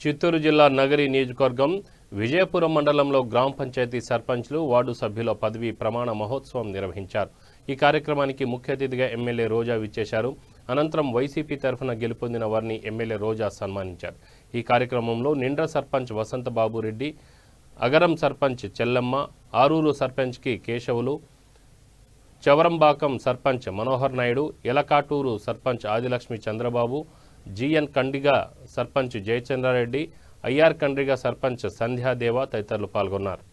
చిత్తూరు జిల్లా నగరి నియోజకవర్గం విజయపురం మండలంలో గ్రామ పంచాయతీ సర్పంచ్లు వార్డు సభ్యుల పదవి ప్రమాణ మహోత్సవం నిర్వహించారు। ఈ కార్యక్రమానికి ముఖ్య అతిథిగా ఎమ్మెల్యే రోజా విచ్చేశారు। అనంతరం వైసీపీ తరఫున గెలుపొందిన వారిని ఎమ్మెల్యే రోజా సన్మానించారు। ఈ కార్యక్రమంలో నిండ్ర సర్పంచ్ వసంత బాబు రెడ్డి, అగరం సర్పంచ్ చెల్లమ్మ, ఆరూరు సర్పంచ్కి కేశవులు, చవరంబాకం సర్పంచ్ మనోహర్ నాయుడు, ఎలకాటూరు సర్పంచ్ ఆదిలక్ష్మి చంద్రబాబు, జిఎన్ కండిగా సర్పంచ్ జయచంద్రారెడ్డి, ఐఆర్ కండ్రిగా సర్పంచ్ సంధ్యాదేవ తదితరులు పాల్గొన్నారు।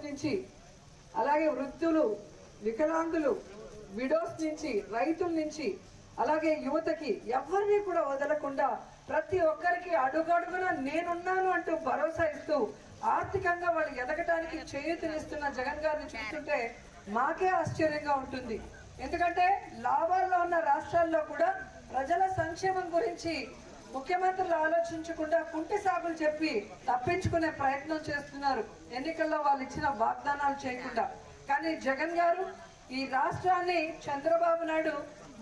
నుంచి అలాగే వృద్ధులు, వికలాంగులు, విడోస్ నుంచి, రైతుల నుంచి అలాగే యువతకి ఎవరిని కూడా వదలకుండా ప్రతి ఒక్కరికి అడుగడుగున నేనున్నాను అంటూ భరోసా ఇస్తూ ఆర్థికంగా వాళ్ళు ఎదగటానికి చేయూతనిస్తున్న జగన్ గారిని చూస్తుంటే మాకే ఆశ్చర్యంగా ఉంటుంది। ఎందుకంటే లాభాల్లో ఉన్న రాష్ట్రాల్లో కూడా ప్రజల సంక్షేమం గురించి ముఖ్యమంత్రులు ఆలోచించకుండా కుంటి సాగులు చెప్పి తప్పించుకునే ప్రయత్నం చేస్తున్నారు, ఎన్నికల్లో వాళ్ళు ఇచ్చిన వాగ్దానాలు చేయకుండా। కానీ జగన్ గారు ఈ రాష్ట్రాన్ని చంద్రబాబు నాయుడు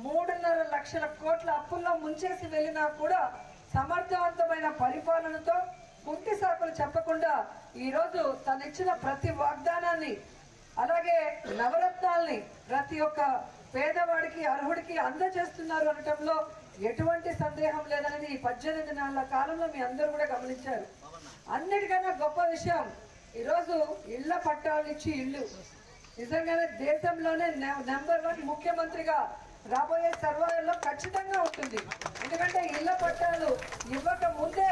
3.5 లక్షల కోట్ల అప్పుల్లో ముంచేసి వెళ్ళినా కూడా సమర్థవంతమైన పరిపాలనతో కుంటి సాగులు చెప్పకుండా ఈరోజు తను ఇచ్చిన ప్రతి వాగ్దానాన్ని అలాగే నవరత్నాల్ని ప్రతి ఒక్క పేదవాడికి అర్హుడికి అందజేస్తున్నారు అనటంలో ఎటువంటి సందేహం లేదనేది ఈ 18 నెలల కాలంలో మీ అందరూ కూడా గమనించారు। అన్నిటికన్నా గొప్ప విషయం ఈరోజు ఇళ్ల పట్టాలు ఇచ్చి ఇల్లు నిజంగానే దేశంలోనే నెంబర్ 1 ముఖ్యమంత్రిగా రాబోయే సర్వేలో ఖచ్చితంగా ఉంటుంది। ఎందుకంటే ఇళ్ల పట్టాలు ఇవ్వక ముందే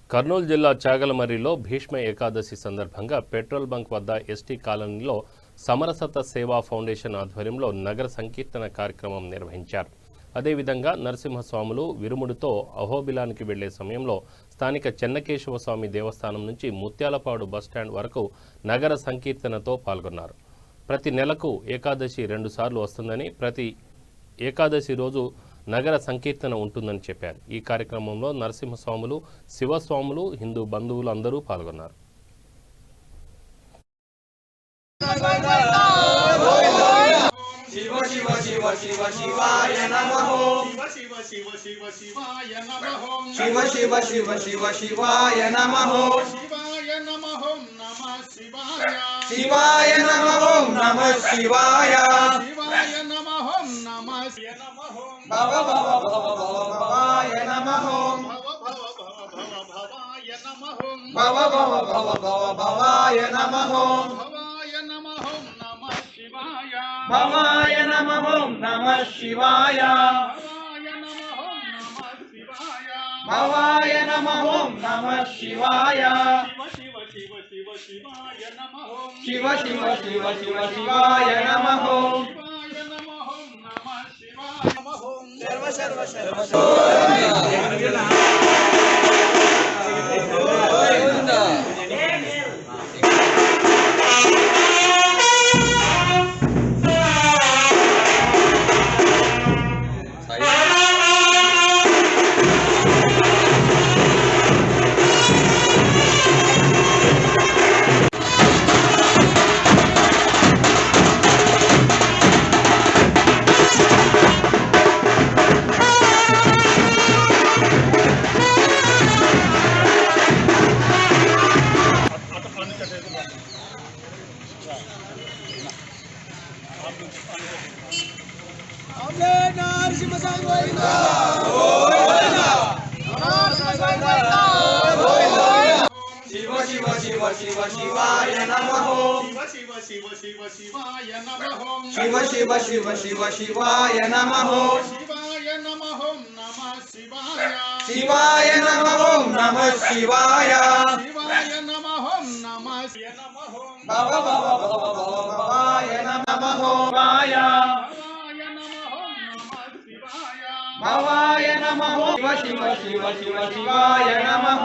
కర్నూలు జిల్లా చాగలమర్రిలో భీష్మ ఏకాదశి సందర్భంగా పెట్రోల్ బంక్ వద్ద ఎస్టీ కాలనీలో సమరసత సేవా ఫౌండేషన్ ఆధ్వర్యంలో నగర సంకీర్తన కార్యక్రమం నిర్వహించారు। అదేవిధంగా నరసింహస్వాములు విరుముడితో అహోబిలానికి వెళ్లే సమయంలో స్థానిక చెన్నకేశవ స్వామి దేవస్థానం నుంచి ముత్యాలపాడు బస్టాండ్ వరకు నగర సంకీర్తనతో పాల్గొన్నారు। ప్రతి నెలకు ఏకాదశి 2 సార్లు వస్తుందని, ప్రతి ఏకాదశి రోజు నగర సంకీర్తన ఉంటుందని చెప్పారు। ఈ కార్యక్రమంలో నరసింహస్వాములు, శివస్వాములు, హిందూ బంధువులు అందరూ పాల్గొన్నారు। शिव शिव शिव शिव शिवाय नमः शिव शिव शिव शिवाय नमः शिव शिव शिव शिव शिवाय नमः शिवाय नमः नमः शिवाय शिवाय नमः नमः शिवाय शिवाय नमः नमः भव भव भव भव भवाय नमः भव भव भव भव भव भव भव भव भव भवाय नमः भवाय नमः नमः शिवाय भवाय नमः नमः शिवाय भवाय नमः नमः शिवाय शिव शिव शिव शिव शिवाय नमः सर्व सर्व सर्व शिव शिव शिव शिव శివ శివాయ నమః శివ శివ శివ శివ శివాయ నమః శివ శివ శివ శివ శివాయ నమః శివాయ నమః నమః శివాయ శివాయ నమః నమః శివాయ శివాయ నమః నమః నమః భవ భవ భవ భవ భవాయ నమః శివాయ భవాయ నమః నమః శివాయ భవాయ నమః శివ శివ శివ శివ శివాయ నమః